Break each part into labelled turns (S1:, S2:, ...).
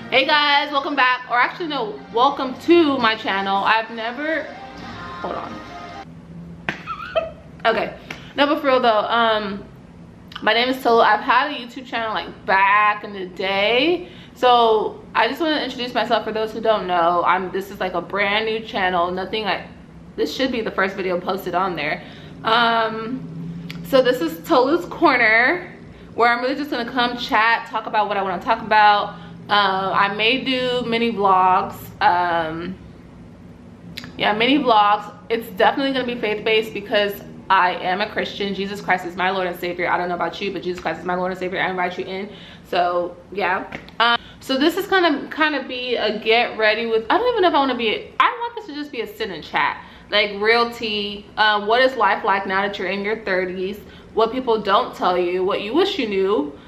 S1: Hey guys, welcome back, or actually no, welcome to my channel. I've never, hold on. Okay, no, but for real though, my name is Tulu. I've had a YouTube channel like back in the day, so I just want to introduce myself for those who don't know. This is like a brand new channel. This should be the first video posted on there. So this is Tulu's Corner, where I'm really just gonna come chat, talk about what I want to talk about. I may do mini vlogs. Yeah, mini vlogs. It's definitely gonna be faith-based because I am a Christian. Jesus Christ is my Lord and Savior. I don't know about you, but Jesus Christ is my Lord and Savior. I invite you in. So yeah. So this is kind of be a get ready with. I don't even know if I want to be. I want this to just be a sit and chat, like real tea. What is life like now that you're in your 30s? What people don't tell you, what you wish you knew.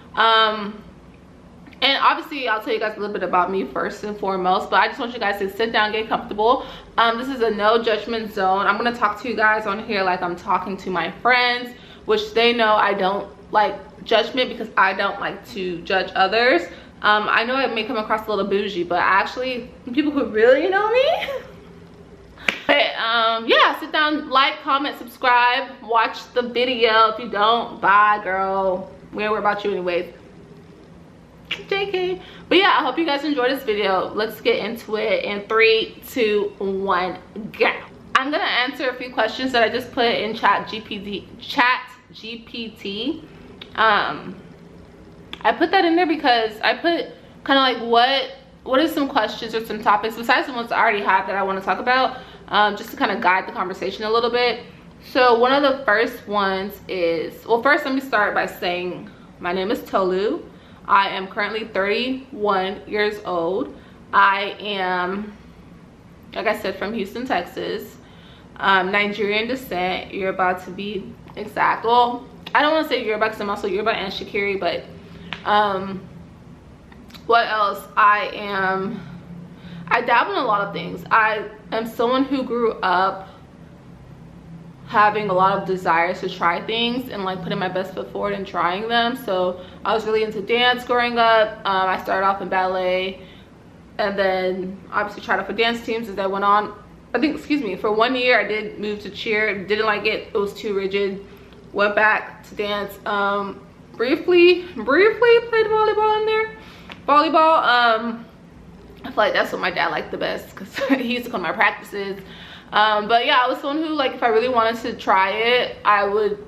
S1: And obviously I'll tell you guys a little bit about me first and foremost, but I just want you guys to sit down, get comfortable. This is a no judgment zone. I'm gonna talk to you guys on here like I'm talking to my friends, which they know I don't like judgment because I don't like to judge others. I know it may come across a little bougie, but actually people who really know me. But yeah, sit down, like, comment, subscribe, watch the video. If you don't, bye girl, we ain't worried about you anyways. JK. But yeah, I hope you guys enjoyed this video. Let's get into it in 3, 2, 1, go. I'm gonna answer a few questions that I just put in chat GPT. I put that in there because I put kind of like what is some questions or some topics besides the ones I already have that I want to talk about, just to kind of guide the conversation a little bit. So one of the first ones is, well, first let me start by saying my name is Tulu. I am currently 31 years old. I am, like I said, from Houston, Texas. Nigerian descent. You're about to be exact. Well, I don't want to say Yoruba because I'm also Yoruba and Shakiri, but what else? I dabble in a lot of things. I am someone who grew up having a lot of desires to try things and like putting my best foot forward and trying them. So I was really into dance growing up. I started off in ballet and then obviously tried out for dance teams as I went on. I think, excuse me, for 1 year I did move to cheer. Didn't like it. It was too rigid. Went back to dance. Briefly played volleyball in there. Volleyball, I feel like that's what my dad liked the best because he used to come to my practices. But yeah, I was someone who, like, if I really wanted to try it, I would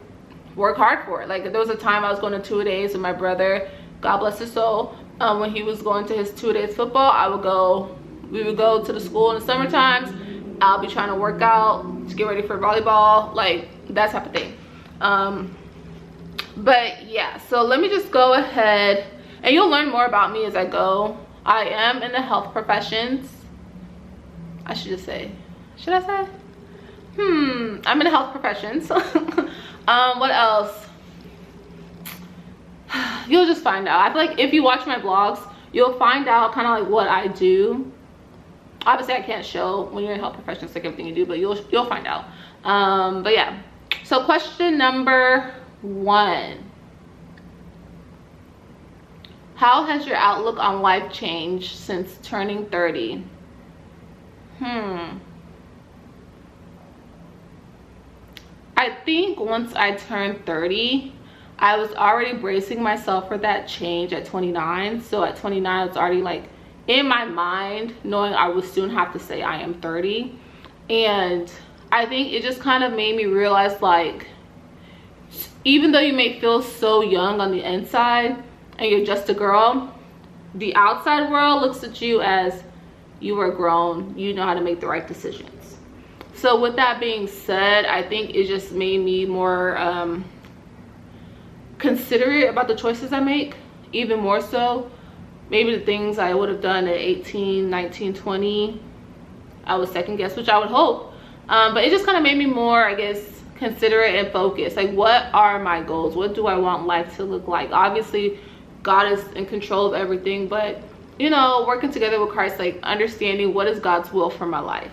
S1: work hard for it. Like, there was a time I was going to 2-a-days with my brother, God bless his soul. When he was going to his 2-a-days football, we would go to the school in the summer times. I'll be trying to work out to get ready for volleyball, like that type of thing. But yeah, so let me just go ahead and you'll learn more about me as I go. I am in the health professions. I should just say, should I say? I'm in the health professions. What else? You'll just find out. I feel like if you watch my vlogs, you'll find out kind of like what I do. Obviously I can't show when you're in health professions like everything you do, but you'll find out. But yeah, so question number 1. How has your outlook on life changed since turning 30? I think once I turned 30, I was already bracing myself for that change at 29. So at 29, I was already like in my mind knowing I would soon have to say I am 30. And I think it just kind of made me realize, like, even though you may feel so young on the inside and you're just a girl, the outside world looks at you as you are grown, you know how to make the right decisions. So with that being said, I think it just made me more considerate about the choices I make, even more so. Maybe the things I would have done at 18, 19, 20, I would second guess, which I would hope. But it just kind of made me more, I guess, considerate and focused. Like, what are my goals? What do I want life to look like? Obviously, God is in control of everything, but, you know, working together with Christ, like understanding what is God's will for my life.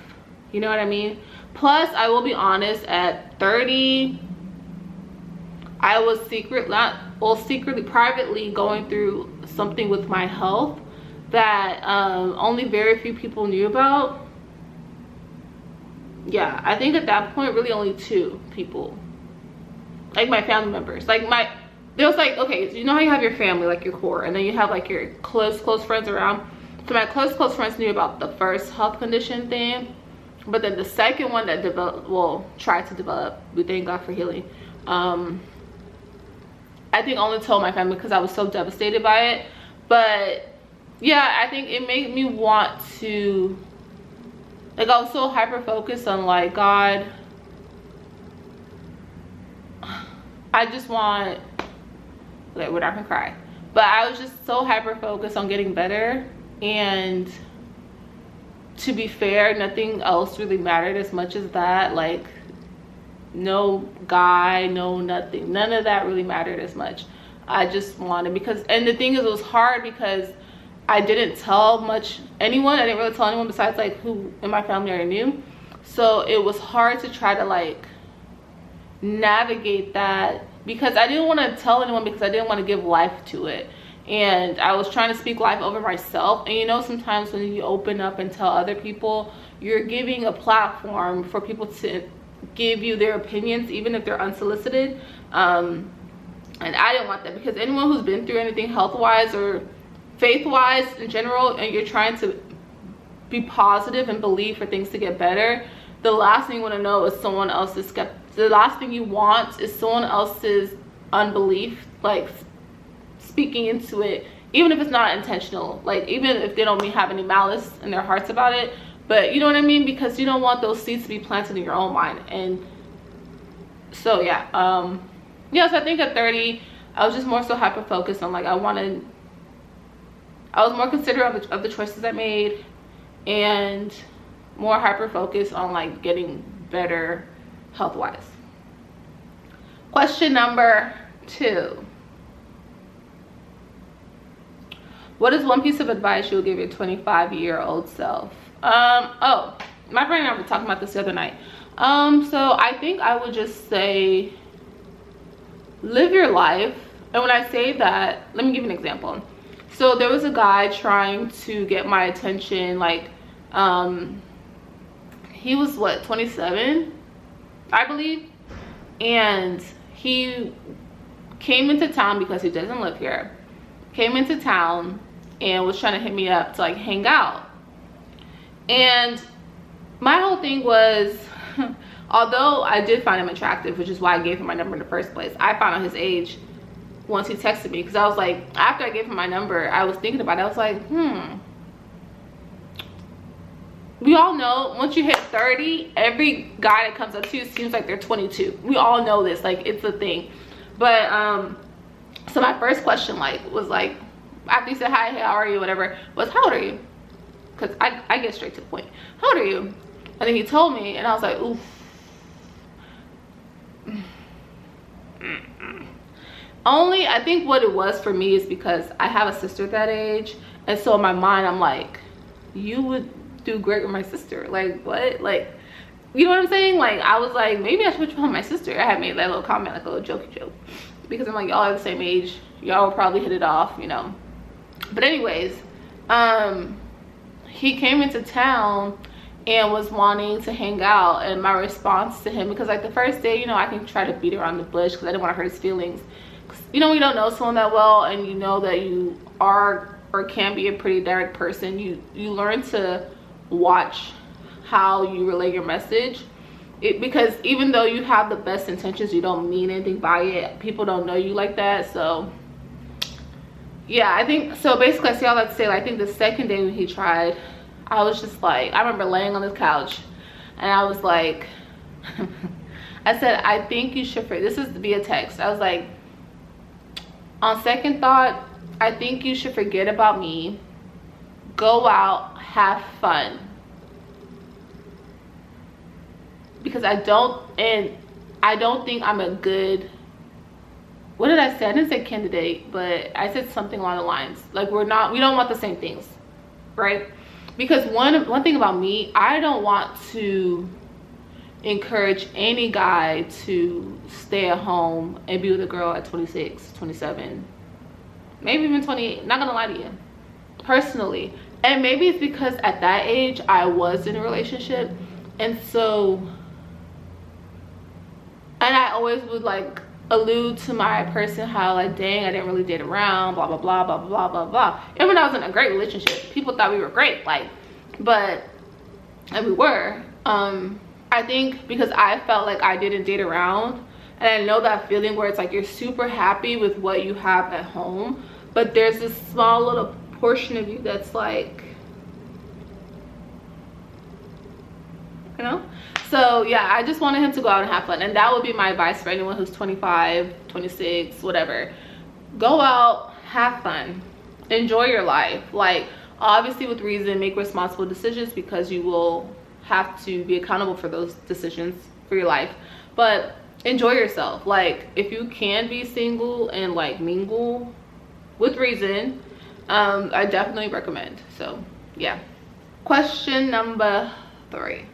S1: You know what I mean? Plus, I will be honest, at 30, I was secretly, privately going through something with my health that only very few people knew about. Yeah, I think at that point really only 2 people, like my family members. Like there was like, okay, so you know how you have your family, like your core, and then you have like your close friends around. So my close friends knew about the first health condition thing, but then the second one that tried to develop, we thank God for healing, I think only told my family because I was so devastated by it. But yeah, I think it made me want to, like, I was so hyper focused on like, God, I just want, like, we're not gonna cry, but I was just so hyper focused on getting better. And to be fair, nothing else really mattered as much as that. Like, no guy, no nothing, none of that really mattered as much. I just wanted, because, and the thing is, it was hard because I didn't tell anyone. I didn't really tell anyone besides like who in my family already knew. So it was hard to try to like navigate that, because I didn't want to tell anyone, because I didn't want to give life to it. And I was trying to speak life over myself. And you know, sometimes when you open up and tell other people, you're giving a platform for people to give you their opinions, even if they're unsolicited. And I didn't want that, because anyone who's been through anything health-wise or faith-wise in general, and you're trying to be positive and believe for things to get better, the last thing you want to know is someone else's the last thing you want is someone else's unbelief, like speaking into it, even if it's not intentional, like even if they don't have any malice in their hearts about it. But you know what I mean, because you don't want those seeds to be planted in your own mind. And so yeah, so I think at 30 I was just more so hyper focused on like, I was more considerate of the choices I made, and more hyper focused on like getting better health wise. Question number 2. What is one piece of advice you would give your 25-year-old self? Oh, my friend and I were talking about this the other night. So I think I would just say, live your life. And when I say that, let me give you an example. So there was a guy trying to get my attention, like, he was what, 27, I believe, and he came into town because he doesn't live here. Came into town and was trying to hit me up to like hang out. And my whole thing was, although I did find him attractive, which is why I gave him my number in the first place, I found out his age once he texted me, because I was like, after I gave him my number, I was thinking about it. I was like, we all know once you hit 30, every guy that comes up to you seems like they're 22. We all know this, like, it's a thing. But so my first question was like, after he said hi, hey, how are you, whatever, was, how old are you? Because I get straight to the point. How old are you? And then he told me, and I was like, oof. Only, I think what it was for me is because I have a sister that age, and so in my mind I'm like, you would do great with my sister. Like, what? Like, you know what I'm saying? Like, I was like, maybe I should put you on my sister. I had made that little comment, like a little jokey joke, because I'm like, y'all are the same age, y'all will probably hit it off, you know. But anyways, he came into town and was wanting to hang out, and my response to him, because like the first day, you know, I can try to beat around the bush because I didn't want to hurt his feelings. You know, you don't know someone that well, and you know that you are or can be a pretty direct person, you learn to watch how you relay your message. Because even though you have the best intentions, you don't mean anything by it. People don't know you like that. So yeah, I think so. Basically, I say all that to say, like, I think the second day when he tried, I was just like, I remember laying on this couch and I was like, I said, I think you should, this is via text, I was like, on second thought, I think you should forget about me, go out, have fun. Because I don't think I'm a good, what did I say? I didn't say candidate, but I said something along the lines like, we don't want the same things, right? Because one thing about me, I don't want to encourage any guy to stay at home and be with a girl at 26, 27, maybe even 28. Not gonna lie to you, personally. And maybe it's because at that age I was in a relationship, and so, and I always would like allude to my person how like, dang, I didn't really date around, blah blah blah blah blah blah blah. Even when I was in a great relationship, people thought we were great, like, but, and we were. I think because I felt like I didn't date around, and I know that feeling where it's like you're super happy with what you have at home, but there's this small little portion of you that's like, you know. So yeah, I just wanted him to go out and have fun, and that would be my advice for anyone who's 25, 26, whatever. Go out, have fun, enjoy your life. Like, obviously with reason, make responsible decisions, because you will have to be accountable for those decisions for your life, but enjoy yourself. Like, if you can be single and like mingle with reason, I definitely recommend. So yeah. Question number 3.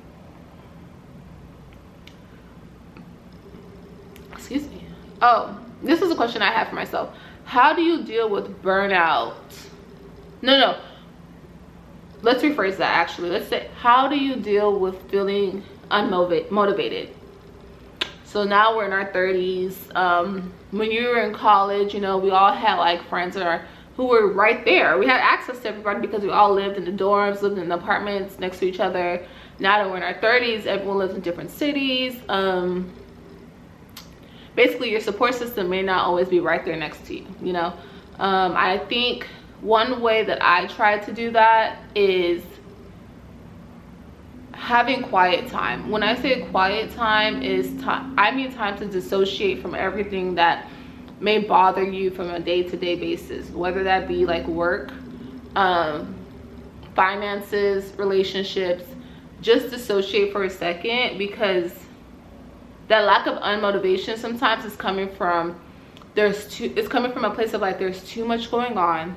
S1: Excuse me. Oh, this is a question I have for myself. How do you deal with burnout? No, let's rephrase that. Actually, let's say, how do you deal with feeling unmotivated? So now we're in our 30s. When you were in college, you know, we all had like friends who were right there. We had access to everybody because we all lived in the dorms, lived in the apartments next to each other. Now that we're in our 30s, everyone lives in different cities. Basically, your support system may not always be right there next to you, you know. I think one way that I try to do that is having quiet time. When I say quiet time, is time, I mean time to dissociate from everything that may bother you from a day-to-day basis, whether that be like work, finances, relationships. Just dissociate for a second, because that lack of unmotivation sometimes is coming from it's coming from a place of like, there's too much going on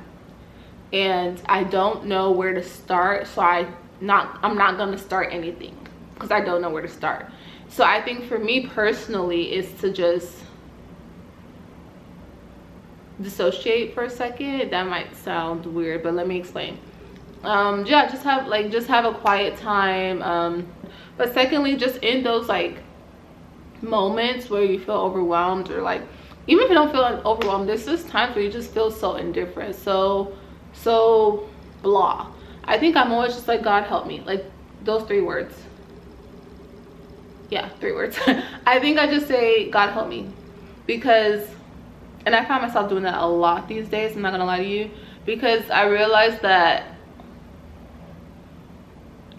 S1: and I don't know where to start, so I'm not going to start anything because I don't know where to start. So I think for me personally is to just dissociate for a second. That might sound weird, but let me explain. Yeah, just have a quiet time. But secondly, just in those like moments where you feel overwhelmed, or like, even if you don't feel overwhelmed, there's just times where you just feel so indifferent, so blah. I think I'm always just like, God help me, like those 3 words. Yeah, 3 words. I think I just say, God help me, because, and I find myself doing that a lot these days, I'm not gonna lie to you, because I realized that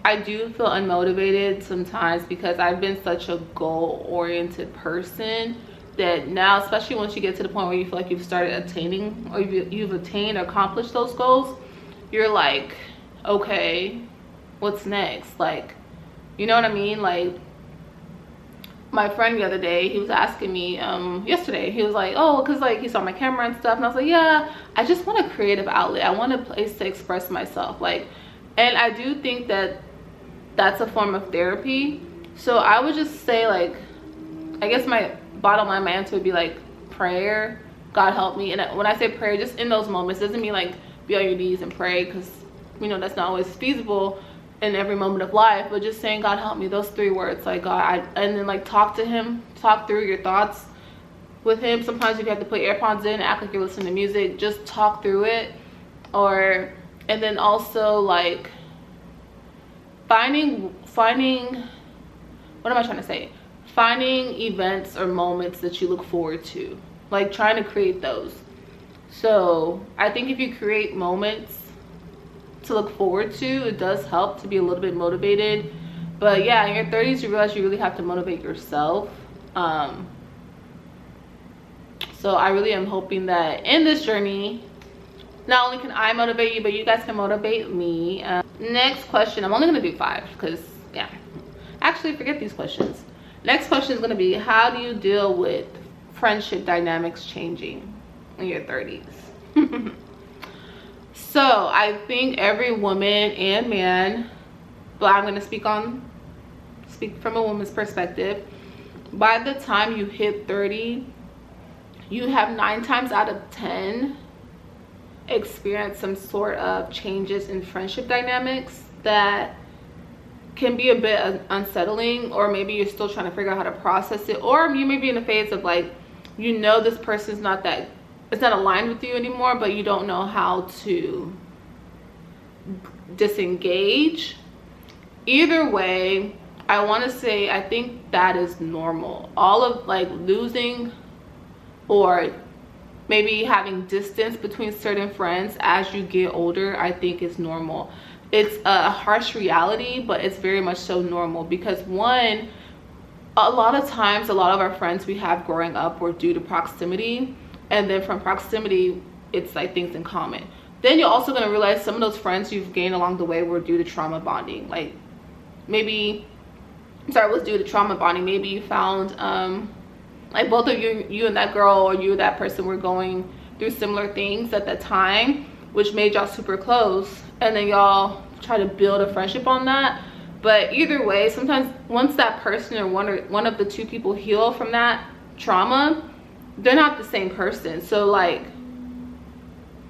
S1: I do feel unmotivated sometimes because I've been such a goal-oriented person that now, especially once you get to the point where you feel like you've started attaining, or you've attained or accomplished those goals, you're like, okay, what's next? Like, you know what I mean? Like, my friend the other day, he was asking me yesterday, he was like, oh, because like he saw my camera and stuff, and I was like, yeah, I just want a creative outlet, I want a place to express myself. Like, and I do think that that's a form of therapy. So I would just say, like, I guess my bottom line, my answer would be like prayer, God help me. And when I say prayer, just in those moments, doesn't mean like be on your knees and pray, because you know that's not always feasible in every moment of life, but just saying, God help me, those 3 words, like God, and then like talk to him, talk through your thoughts with him. Sometimes if you have to put earpods in, act like you're listening to music, just talk through it. Or, and then also like finding what am I trying to say, finding events or moments that you look forward to, like trying to create those. So I think if you create moments to look forward to, it does help to be a little bit motivated. But yeah, in your 30s you realize you really have to motivate yourself. So I really am hoping that in this journey, not only can I motivate you, but you guys can motivate me. Next question, I'm only gonna do 5 because yeah, actually forget these questions. Next question is gonna be, how do you deal with friendship dynamics changing in your 30s? So I think every woman and man, but I'm gonna speak from a woman's perspective, by the time you hit 30, you have 9 times out of 10, experienced some sort of changes in friendship dynamics that can be a bit unsettling, or maybe you're still trying to figure out how to process it, or you may be in a phase of like, you know, this person's not that, it's not aligned with you anymore, but you don't know how to disengage. Either way, I want to say I think that is normal. All of like losing or maybe having distance between certain friends as you get older, I think is normal. It's a harsh reality, but it's very much so normal, because one, a lot of times a lot of our friends we have growing up were due to proximity, and then from proximity it's like things in common. Then you're also going to realize some of those friends you've gained along the way were due to trauma bonding. Like maybe, sorry, was due to trauma bonding. Maybe you found like both of you and that girl, or you and that person were going through similar things at that time, which made y'all super close, and then y'all try to build a friendship on that. But either way, sometimes once that person or one of the two people heal from that trauma, they're not the same person. So like,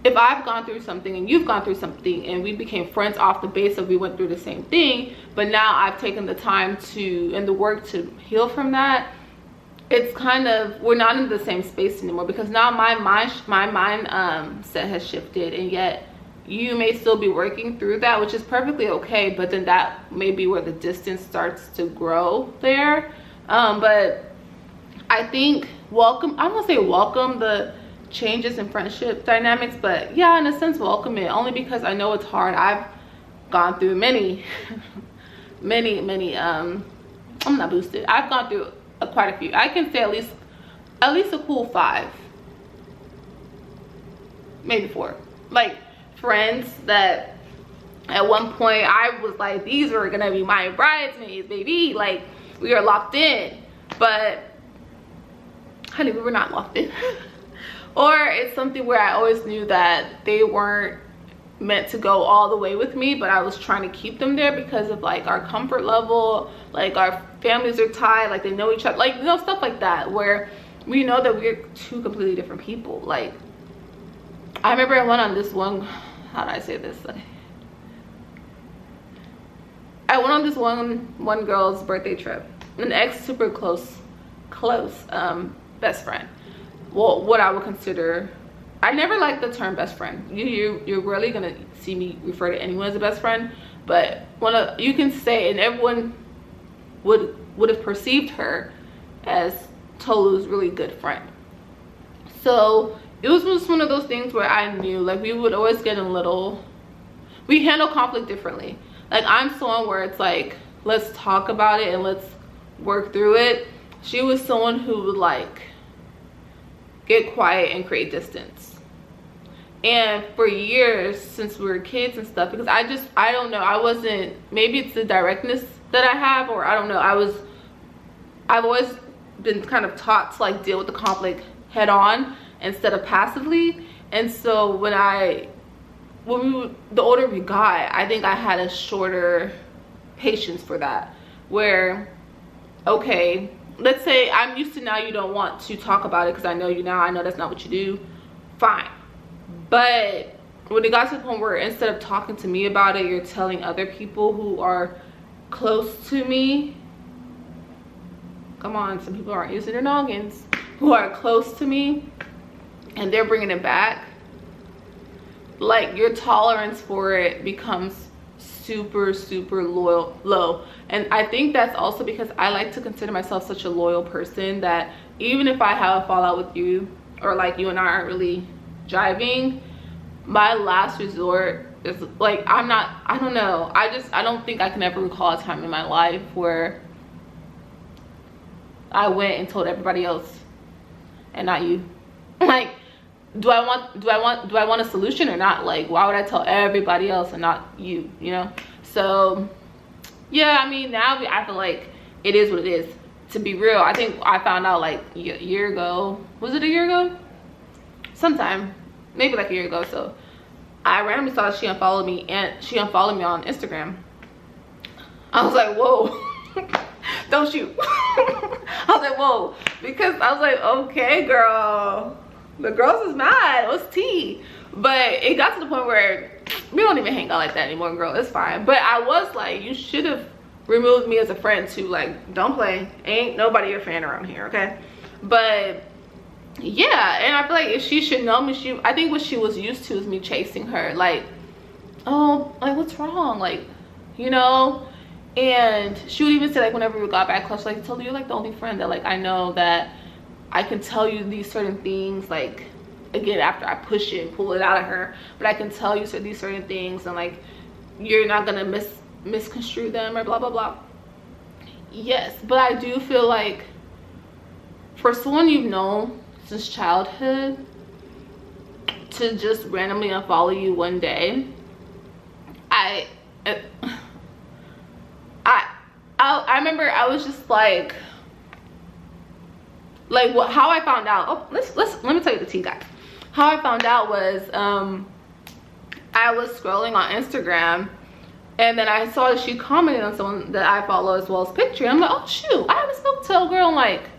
S1: if I've gone through something and you've gone through something and we became friends off the base of we went through the same thing, but now I've taken the time to and the work to heal from that, it's kind of, we're not in the same space anymore, because now my mind set has shifted, and yet you may still be working through that, which is perfectly okay, but then that may be where the distance starts to grow there. But I think I'm gonna say welcome the changes in friendship dynamics, but yeah, in a sense welcome it, only because I know it's hard. I've gone through many I'm not boosted, I've gone through quite a few. I can say at least a cool 5, maybe 4, like friends that at one point I was like, these were gonna be my bridesmaids, baby, like we are locked in, but honey, we were not locked in. Or it's something where I always knew that they weren't meant to go all the way with me, but I was trying to keep them there because of like our comfort level, like our families are tied, like they know each other, like, you know, stuff like that, where we know that we're two completely different people. Like I remember I went on this one, how do I say this, I went on this one girl's birthday trip, an ex super close best friend, well, what I would consider, I never liked the term best friend. You're rarely gonna see me refer to anyone as a best friend, but you can say, and everyone would have perceived her as Tulu's really good friend. So it was just one of those things where I knew, like, we would always get we handle conflict differently. Like I'm someone where it's like, let's talk about it and let's work through it. She was someone who would like get quiet and create distance. And for years, since we were kids and stuff, because I don't know, maybe it's the directness that I have, or I don't know, I've always been kind of taught to like deal with the conflict head on instead of passively. And so the older we got, I think I had a shorter patience for that, where, okay, let's say I'm used to now you don't want to talk about it because I know you now, I know that's not what you do, fine. But when it got to the point where instead of talking to me about it, you're telling other people who are close to me, come on, some people aren't using their noggins, who are close to me, and they're bringing it back, like your tolerance for it becomes super low. And I think that's also because I like to consider myself such a loyal person that even if I have a fallout with you, or like you and I aren't really jiving, my last resort is like, I don't know, I don't think I can ever recall a time in my life where I went and told everybody else and not you. Like, do I want a solution or not? Like, why would I tell everybody else and not you, you know? So yeah, I mean, now I feel like it is what it is. To be real, I think I found out like a year ago. Was it a year ago? Sometime, maybe like a year ago. So I randomly saw she unfollowed me, and she unfollowed me on Instagram. I was like, whoa. Don't shoot. I was like, whoa, because I was like, okay, girl, the girls is mad, what's tea? But it got to the point where we don't even hang out like that anymore, girl. It's fine. But I was like, you should have removed me as a friend too. Like, don't play. Ain't nobody your fan around here, okay? But yeah, and I feel like if she should know me, I think what she was used to is me chasing her. Like, oh, like, what's wrong? Like, you know? And she would even say, like, whenever we got back close, like, Tulu, you're like the only friend that, like, I know that I can tell you these certain things, like, again, after I push it and pull it out of her, but I can tell you these certain things, and like, you're not gonna misconstrue them or blah blah blah. Yes, but I do feel like for someone you've known since childhood to just randomly unfollow you one day, I remember I was just like what, how I found out. Oh, let me tell you the tea, guys. How I found out was I was scrolling on Instagram, and then I saw that she commented on someone that I follow as well as picture. I'm like, oh shoot, I haven't spoken to a girl in like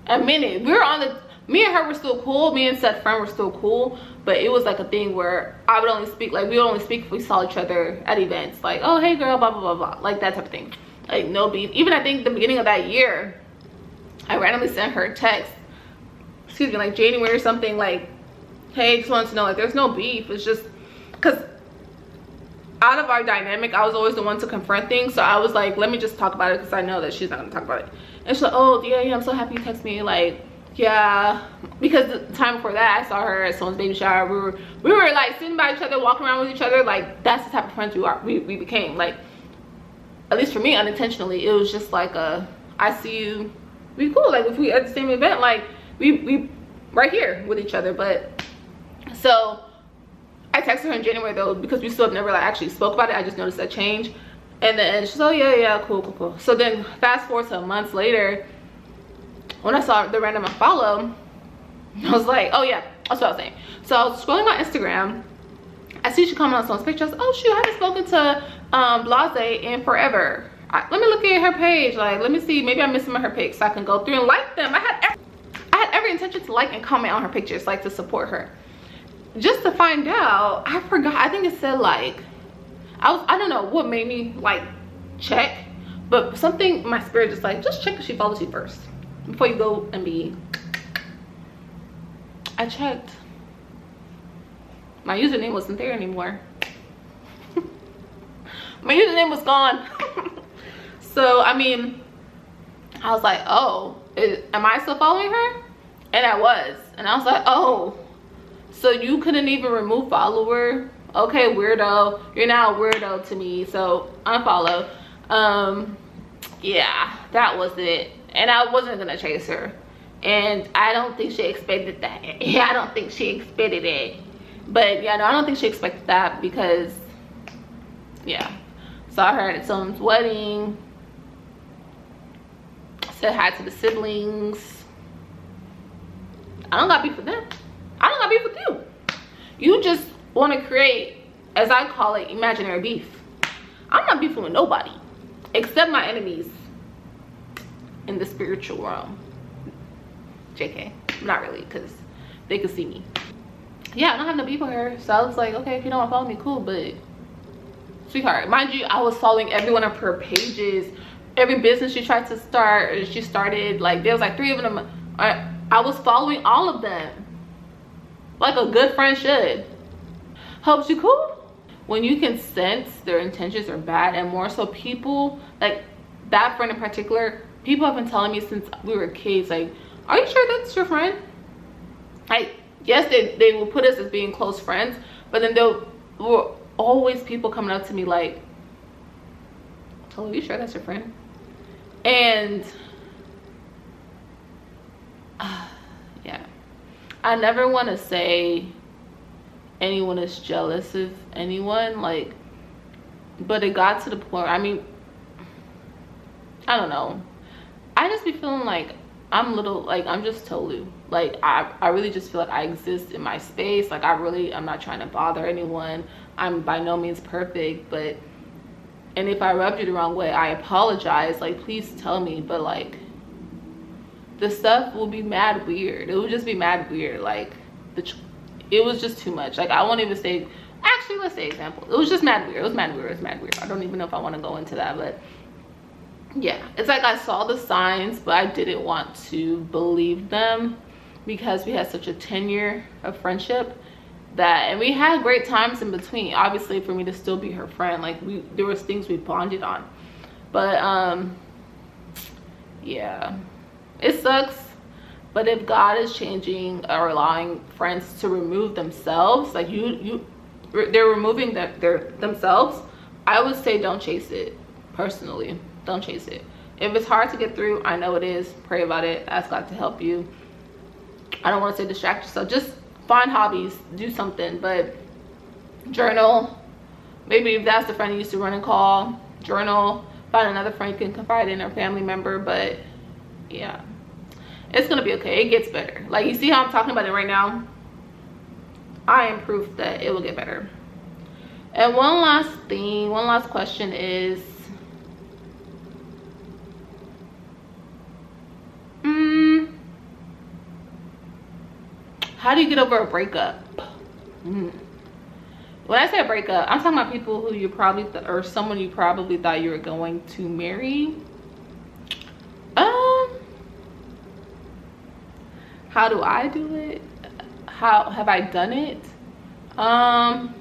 S1: a minute. We were on the, me and her were still cool, me and said friend were still cool, but it was like a thing where I would only speak, like we would only speak if we saw each other at events, like, oh hey girl, blah blah blah blah, like that type of thing. Like no beef. Even I think the beginning of that year, I randomly sent her a text, excuse me, like January or something, like, hey, just wanted to know, like, there's no beef. It's just because out of our dynamic, I was always the one to confront things. So I was like, let me just talk about it because I know that she's not going to talk about it. And she's like, oh, yeah, I'm so happy you text me. Like, yeah, because the time before that, I saw her at someone's baby shower. We were like sitting by each other, walking around with each other. Like, that's the type of friends we became. Like, at least for me, unintentionally, it was just like I see you, we cool. Like, if we at the same event, like, we right here with each other. But so I texted her in January though, because we still have never like actually spoke about it. I just noticed that change, and then she's, oh yeah, cool. So then fast forward to months later, when I saw the random unfollow, I was like, oh yeah, that's what I was saying. So I was scrolling on Instagram, I see she commented on someone's picture. I was like, oh shoot, I haven't spoken to Blase in forever. Let me look at her page, like, let me see, maybe I'm missing her pics so I can go through and like them. I had every intention to like and comment on her pictures, like to support her. Just to find out, I forgot, I think it said like, I don't know what made me like check, but something, my spirit just like, just check if she follows you first before you go and be. I checked. My username wasn't there anymore. My username was gone. So, I mean, I was like, oh, am I still following her? And I was. And I was like, oh, so you couldn't even remove follower? Okay, weirdo. You're now a weirdo to me. So, unfollow. Yeah, that was it. And I wasn't going to chase her. And I don't think she expected that. Yeah, I don't think she expected it. But, yeah, no, I don't think she expected that because, yeah. Saw her at someone's wedding. Said hi to the siblings. I don't got beef with them. I don't got beef with you. You just want to create, as I call it, imaginary beef. I'm not beefing with nobody except my enemies in the spiritual realm. JK, not really, because they could see me. Yeah, I don't have no beef with her. So I was like, okay, if you don't want to follow me, cool, but sweetheart, mind you, I was following every one of her pages. Every business she tried to start, she started, like, there was like 3 of them. I was following all of them like a good friend should. Helps you cool when you can sense their intentions are bad. And more so, people like that friend in particular, people have been telling me since we were kids, like, are you sure that's your friend? Like, yes, they will put us as being close friends, but then there were always people coming up to me like, Tolu, are you sure that's your friend? And yeah, I never want to say anyone is jealous of anyone, like, but it got to the point, I mean, I don't know, I just be feeling like I'm just Tolu. Like, I really just feel like I exist in my space. Like, I'm not trying to bother anyone. I'm by no means perfect, but, and if I rubbed you the wrong way, I apologize. Like, please tell me. But like, the stuff will be mad weird. It will just be mad weird. Like, it was just too much. Like, I won't even say, actually, let's say example. It was just mad weird. It was mad weird. It was mad weird. I don't even know if I want to go into that, but yeah, it's like I saw the signs, but I didn't want to believe them because we had such a tenure of friendship that, and we had great times in between, obviously, for me to still be her friend. Like, there was things we bonded on, but yeah, it sucks. But if God is changing or allowing friends to remove themselves, like they're removing themselves, I would say don't chase it. Personally, don't chase it. If it's hard to get through, I know it is, pray about it, ask God to help you. I don't want to say distract yourself, just find hobbies, do something, but journal. Maybe if that's the friend you used to run and call, journal. Find another friend you can confide in, or family member. But yeah, it's gonna be okay. It gets better. Like, you see how I'm talking about it right now? I am proof that it will get better. And one last question is, how do you get over a breakup? When I say a breakup, I'm talking about people who you probably or someone you probably thought you were going to marry. How do I do it? How have I done it? I'm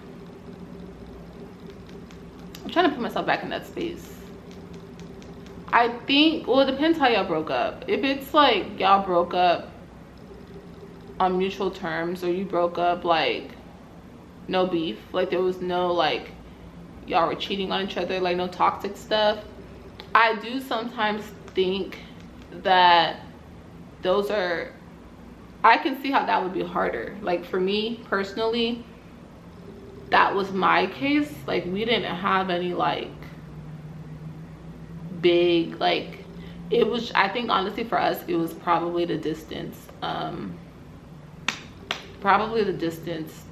S1: trying to put myself back in that space. I think, well, it depends how y'all broke up. If it's like y'all broke up on mutual terms, or you broke up like no beef, like there was no like y'all were cheating on each other, like no toxic stuff, I do sometimes think that those are, I can see how that would be harder. Like, for me personally, that was my case. Like, we didn't have any like big, like, it was, I think honestly for us it was probably the distance,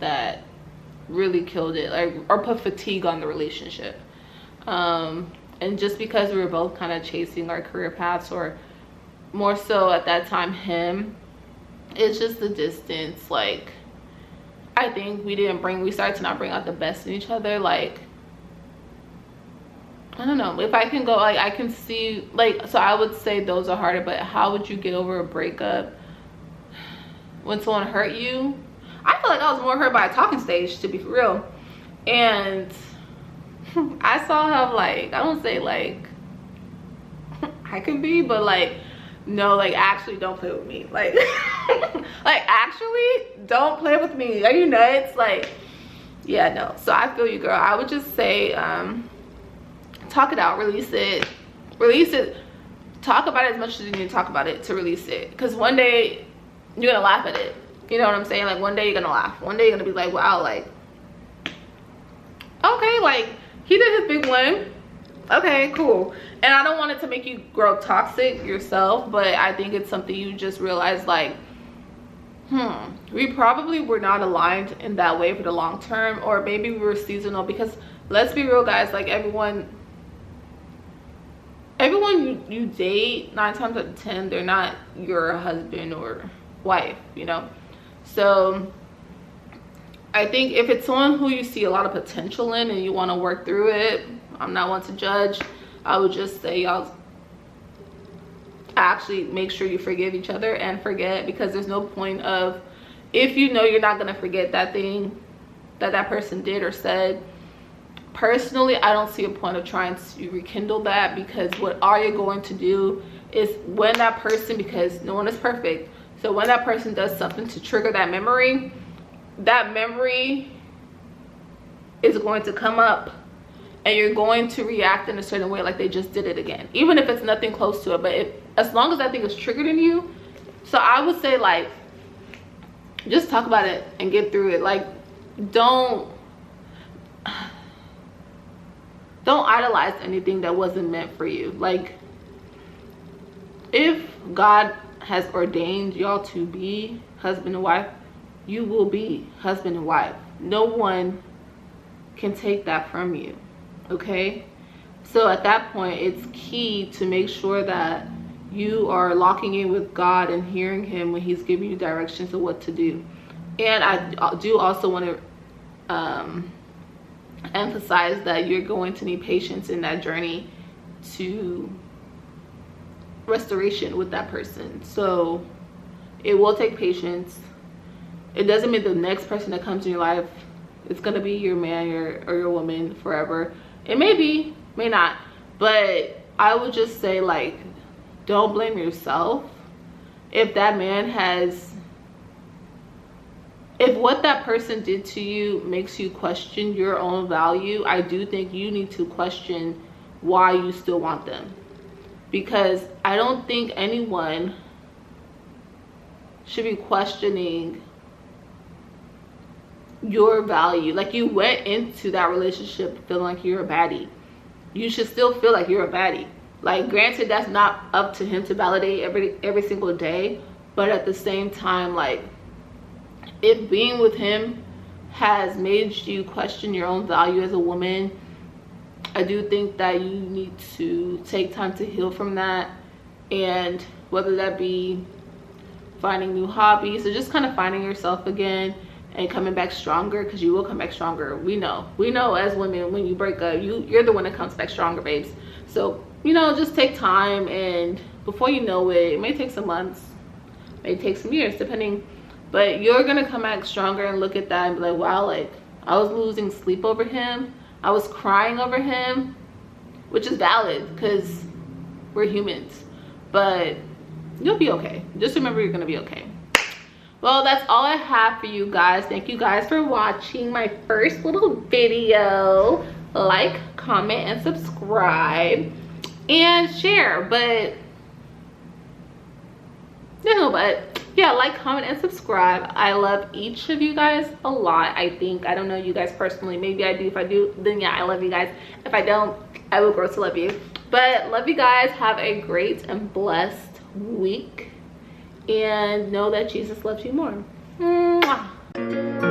S1: that really killed it, like, or put fatigue on the relationship. And just because we were both kind of chasing our career paths, or more so at that time him, it's just the distance. Like, I think we started to not bring out the best in each other. Like, I don't know if I can go, like, I can see, like, so I would say those are harder. But how would you get over a breakup when someone hurt you? I feel like I was more hurt by a talking stage, to be real. And I saw how, like, I don't say like I could be, but like, no, like, actually don't play with me. Like, like, actually don't play with me. Are you nuts? Like, yeah, no. So I feel you, girl. I would just say talk it out, release it, talk about it as much as you need to talk about it to release it. Because one day you're gonna laugh at it, you know what I'm saying? Like, one day you're gonna laugh, one day you're gonna be like, wow, like, okay, like, he did his big one, okay, cool. And I don't want it to make you grow toxic yourself, but I think it's something you just realize, like, we probably were not aligned in that way for the long term, or maybe we were seasonal. Because let's be real, guys, like, everyone you date, 9 times out of 10, they're not your husband or wife, you know? So I think if it's someone who you see a lot of potential in and you want to work through it, I'm not one to judge. I would just say y'all actually make sure you forgive each other and forget. Because there's no point of, if you know you're not going to forget that thing that person did or said, personally, I don't see a point of trying to rekindle that. Because what are you going to do is, when that person, because no one is perfect, so when that person does something to trigger that memory is going to come up, and you're going to react in a certain way, like they just did it again, even if it's nothing close to it. But as long as that thing is triggered in you, so I would say, like, just talk about it and get through it. Like, don't idolize anything that wasn't meant for you. Like, if God has ordained y'all to be husband and wife, you will be husband and wife. No one can take that from you, okay? So at that point, it's key to make sure that you are locking in with God and hearing him when he's giving you directions of what to do. And I do also want to emphasize that you're going to need patience in that journey to restoration with that person. So it will take patience. It doesn't mean the next person that comes in your life is going to be your man or your woman forever. It may be, may not, but I would just say, like, don't blame yourself. If that man has, if what that person did to you makes you question your own value, I do think you need to question why you still want them. Because I don't think anyone should be questioning your value. Like, you went into that relationship feeling like you're a baddie. You should still feel like you're a baddie. Like, granted, that's not up to him to validate every single day, but at the same time, like, if being with him has made you question your own value as a woman, I do think that you need to take time to heal from that. And whether that be finding new hobbies or just kind of finding yourself again and coming back stronger, because you will come back stronger. We know as women, when you break up, you're the one that comes back stronger, babes. So, you know, just take time, and before you know it, it may take some months, may take some years, depending, but you're gonna come back stronger and look at that and be like, wow, like, I was losing sleep over him, I was crying over him, which is valid because we're humans, but you'll be okay. Just remember, you're gonna be okay. Well, that's all I have for you guys. Thank you guys for watching my first little video. Like, comment, and subscribe, and share. But there's no but. Yeah, like, comment, and subscribe. I love each of you guys a lot. I think, I don't know you guys personally, maybe I do. If I do, then yeah, I love you guys. If I don't, I will grow to love you. But love you guys. Have a great and blessed week, and know that Jesus loves you more. Mwah.